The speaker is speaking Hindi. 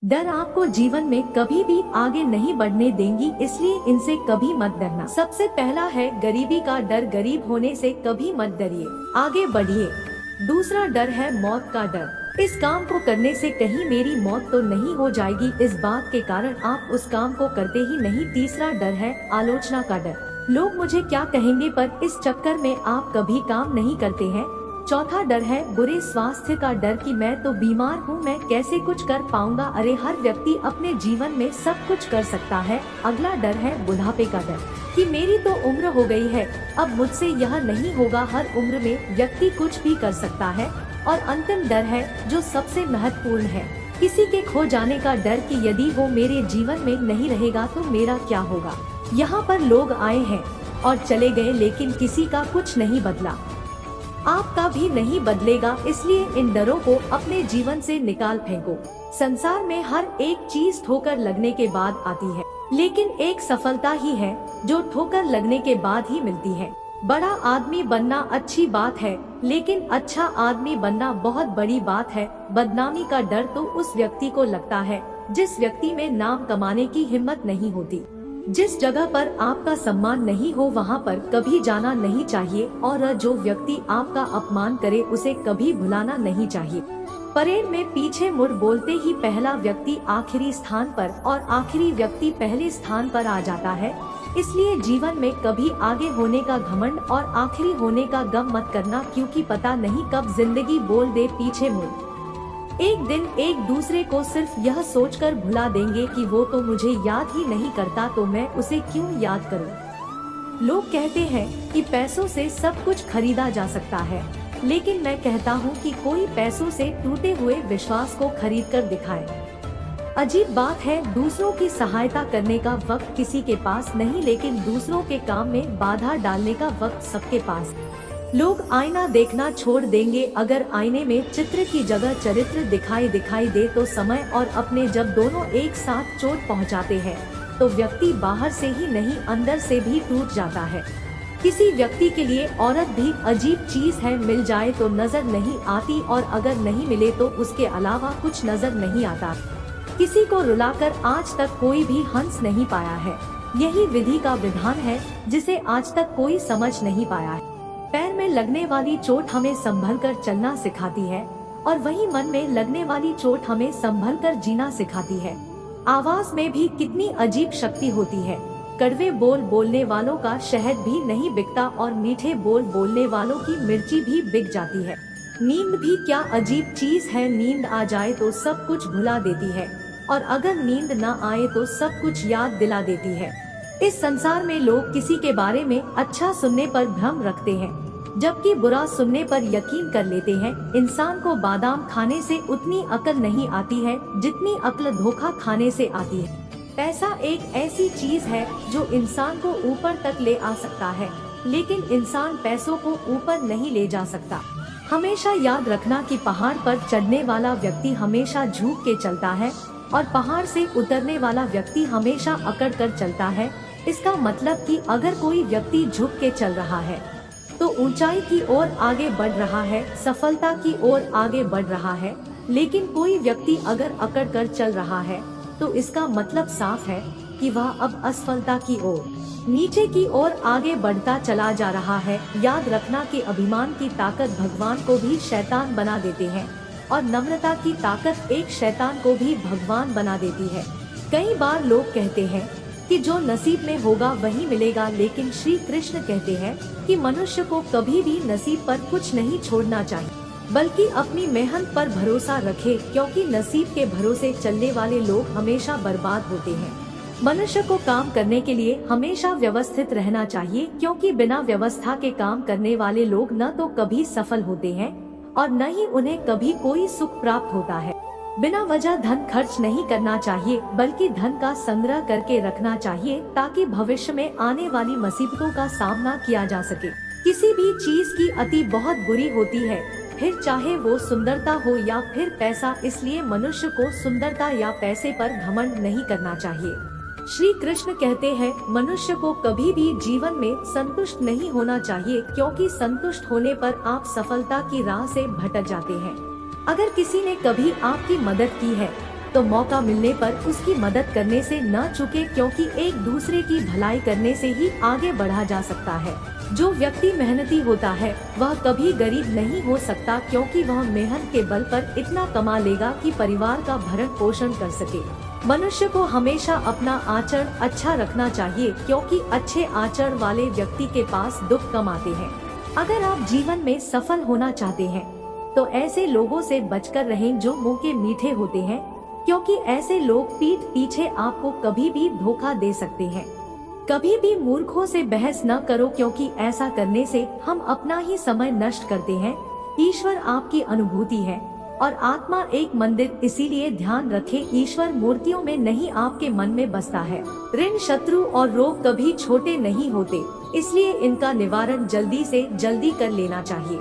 डर आपको जीवन में कभी भी आगे नहीं बढ़ने देंगी, इसलिए इनसे कभी मत डरना। सबसे पहला है गरीबी का डर। गरीब होने से कभी मत डरिए, आगे बढ़िए। दूसरा डर है मौत का डर। इस काम को करने से कहीं मेरी मौत तो नहीं हो जाएगी, इस बात के कारण आप उस काम को करते ही नहीं। तीसरा डर है आलोचना का डर। लोग मुझे क्या कहेंगे पर इस चक्कर में आप कभी काम नहीं करते हैं। चौथा डर है बुरे स्वास्थ्य का डर कि मैं तो बीमार हूँ, मैं कैसे कुछ कर पाऊंगा। अरे हर व्यक्ति अपने जीवन में सब कुछ कर सकता है। अगला डर है बुढ़ापे का डर कि मेरी तो उम्र हो गई है, अब मुझसे यह नहीं होगा। हर उम्र में व्यक्ति कुछ भी कर सकता है। और अंतिम डर है जो सबसे महत्वपूर्ण है, किसी के खो जाने का डर कि यदि वो मेरे जीवन में नहीं रहेगा तो मेरा क्या होगा। यहाँ पर लोग आए हैं और चले गए, लेकिन किसी का कुछ नहीं बदला, आपका भी नहीं बदलेगा। इसलिए इन डरों को अपने जीवन से निकाल फेंको। संसार में हर एक चीज ठोकर लगने के बाद आती है, लेकिन एक सफलता ही है जो ठोकर लगने के बाद ही मिलती है। बड़ा आदमी बनना अच्छी बात है, लेकिन अच्छा आदमी बनना बहुत बड़ी बात है। बदनामी का डर तो उस व्यक्ति को लगता है जिस व्यक्ति में नाम कमाने की हिम्मत नहीं होती। जिस जगह पर आपका सम्मान नहीं हो वहाँ पर कभी जाना नहीं चाहिए, और जो व्यक्ति आपका अपमान करे उसे कभी भुलाना नहीं चाहिए। परेड में पीछे मुड़ बोलते ही पहला व्यक्ति आखिरी स्थान पर और आखिरी व्यक्ति पहले स्थान पर आ जाता है। इसलिए जीवन में कभी आगे होने का घमंड और आखिरी होने का गम मत करना, क्योंकि पता नहीं कब जिंदगी बोल दे पीछे मुड़। एक दिन एक दूसरे को सिर्फ यह सोचकर भुला देंगे कि वो तो मुझे याद ही नहीं करता, तो मैं उसे क्यों याद करूं। लोग कहते हैं कि पैसों से सब कुछ खरीदा जा सकता है, लेकिन मैं कहता हूं कि कोई पैसों से टूटे हुए विश्वास को खरीद कर दिखाए। अजीब बात है, दूसरों की सहायता करने का वक्त किसी के पास नहीं, लेकिन दूसरों के काम में बाधा डालने का वक्त सबके पास। लोग आईना देखना छोड़ देंगे अगर आईने में चित्र की जगह चरित्र दिखाई दे तो समय और अपने जब दोनों एक साथ चोट पहुंचाते हैं तो व्यक्ति बाहर से ही नहीं अंदर से भी टूट जाता है। किसी व्यक्ति के लिए औरत भी अजीब चीज है, मिल जाए तो नजर नहीं आती और अगर नहीं मिले तो उसके अलावा कुछ नजर नहीं आता। किसी को रुलाकर आज तक कोई भी हंस नहीं पाया है। यही विधि का विधान है जिसे आज तक कोई समझ नहीं पाया है। पैर में लगने वाली चोट हमें संभल कर चलना सिखाती है, और वही मन में लगने वाली चोट हमें संभल कर जीना सिखाती है। आवाज में भी कितनी अजीब शक्ति होती है। कड़वे बोल बोलने वालों का शहद भी नहीं बिकता और मीठे बोल बोलने वालों की मिर्ची भी बिक जाती है। नींद भी क्या अजीब चीज है, नींद आ जाए तो सब कुछ भुला देती है, और अगर नींद न आए तो सब कुछ याद दिला देती है। इस संसार में लोग किसी के बारे में अच्छा सुनने पर भ्रम रखते हैं, जबकि बुरा सुनने पर यकीन कर लेते हैं। इंसान को बादाम खाने से उतनी अकल नहीं आती है जितनी अक्ल धोखा खाने से आती है। पैसा एक ऐसी चीज है जो इंसान को ऊपर तक ले आ सकता है, लेकिन इंसान पैसों को ऊपर नहीं ले जा सकता। हमेशा याद रखना कि पहाड़ पर चढ़ने वाला व्यक्ति हमेशा झुक के चलता है और पहाड़ से उतरने वाला व्यक्ति हमेशा अकड़ कर चलता है। इसका मतलब कि अगर कोई व्यक्ति झुक के चल रहा है तो ऊंचाई की ओर आगे बढ़ रहा है, सफलता की ओर आगे बढ़ रहा है। लेकिन कोई व्यक्ति अगर अकड़ कर चल रहा है तो इसका मतलब साफ है कि वह अब असफलता की ओर, नीचे की ओर आगे बढ़ता चला जा रहा है। याद रखना कि अभिमान की ताकत भगवान को भी शैतान बना देते हैं, और नम्रता की ताकत एक शैतान को भी भगवान बना देती है। कई बार लोग कहते हैं कि जो नसीब में होगा वही मिलेगा, लेकिन श्री कृष्ण कहते हैं कि मनुष्य को कभी भी नसीब पर कुछ नहीं छोड़ना चाहिए, बल्कि अपनी मेहनत पर भरोसा रखे, क्योंकि नसीब के भरोसे चलने वाले लोग हमेशा बर्बाद होते हैं। मनुष्य को काम करने के लिए हमेशा व्यवस्थित रहना चाहिए, क्योंकि बिना व्यवस्था के काम करने वाले लोग न तो कभी सफल होते हैं और न ही उन्हें कभी कोई सुख प्राप्त होता है। बिना वजह धन खर्च नहीं करना चाहिए, बल्कि धन का संग्रह करके रखना चाहिए ताकि भविष्य में आने वाली मुसीबतों का सामना किया जा सके। किसी भी चीज की अति बहुत बुरी होती है, फिर चाहे वो सुंदरता हो या फिर पैसा। इसलिए मनुष्य को सुंदरता या पैसे पर घमंड नहीं करना चाहिए। श्री कृष्ण कहते हैं मनुष्य को कभी भी जीवन में संतुष्ट नहीं होना चाहिए, क्योंकि संतुष्ट होने पर आप सफलता की राह से भटक जाते हैं। अगर किसी ने कभी आपकी मदद की है तो मौका मिलने पर उसकी मदद करने से न चूके, क्योंकि एक दूसरे की भलाई करने से ही आगे बढ़ा जा सकता है। जो व्यक्ति मेहनती होता है वह कभी गरीब नहीं हो सकता, क्योंकि वह मेहनत के बल पर इतना कमा लेगा कि परिवार का भरण पोषण कर सके। मनुष्य को हमेशा अपना आचरण अच्छा रखना चाहिए, क्योंकि अच्छे आचरण वाले व्यक्ति के पास दुख कम आते हैं। अगर आप जीवन में सफल होना चाहते हैं तो ऐसे लोगों से बचकर रहें जो मुंह के मीठे होते हैं, क्योंकि ऐसे लोग पीठ पीछे आपको कभी भी धोखा दे सकते हैं। कभी भी मूर्खों से बहस न करो, क्योंकि ऐसा करने से हम अपना ही समय नष्ट करते हैं। ईश्वर आपकी अनुभूति है और आत्मा एक मंदिर, इसीलिए ध्यान रखें, ईश्वर मूर्तियों में नहीं आपके मन में बसता है। ऋण, शत्रु और रोग कभी छोटे नहीं होते, इसलिए इनका निवारण जल्दी से जल्दी कर लेना चाहिए।